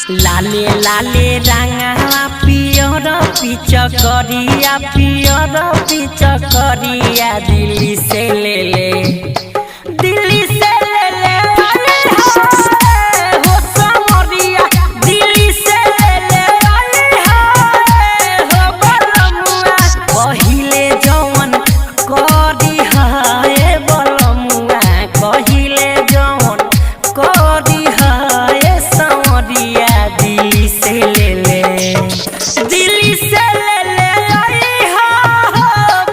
लाले लाले रंगा पियर पिच करिया पियर पिच करिया दिल्ली से ले ले दिल्ली से ले ले हो समरिया दिल्ली से ले ले हो बलमुआ पहिले जवन करी है बलमुआ पहिले जवन करी है समरिया दिल्ली से ले ले दिल्ली से ले ले आई हो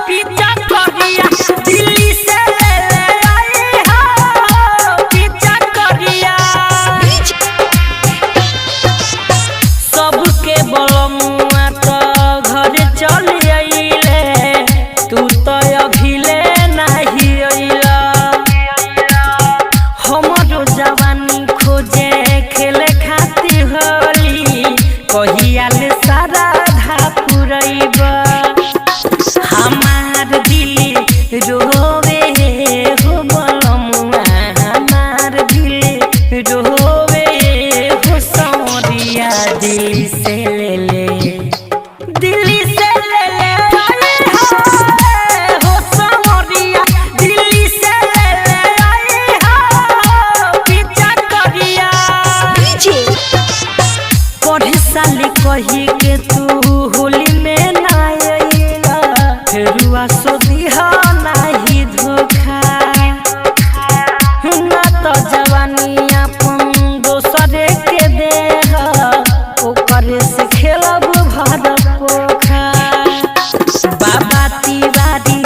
पिचा करिया दिल्ली से ले ले आई हो पिचा करिया सबके बलमुआ तो घर चल आइले तू तो अभिले नहीं आइला हमरो जवानी खोजे खेले खाती होली कहियाले सारा धा पुरैबा हमार दिल रोवे हो बलमुआ हमार दिल रोवे हो समरिया दिल्ली से ले ले दिल्ली से ले ले हो समरिया दिल्ली से ले ले हो पिचा करिया पढ़े साली कही के तू होली में ना आइला फेरुआ सोदी हो नाही धोखा ना तो जवानी अपन दोसरे के देह ओकरे से खेलब भर पोखा बाबा तिवारी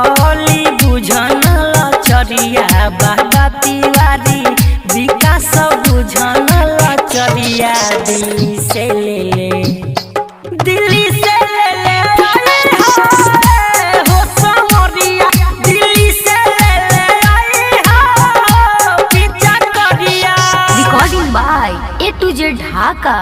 ओली बुझन लचरिया बाबा तिवारी विकास बुझन लचरिया दिल्ली से ले ले दिल्ली से ले ले हो समरिया दिल्ली से ले ले हो पिचा करिया Recording by A to Z Dhaka।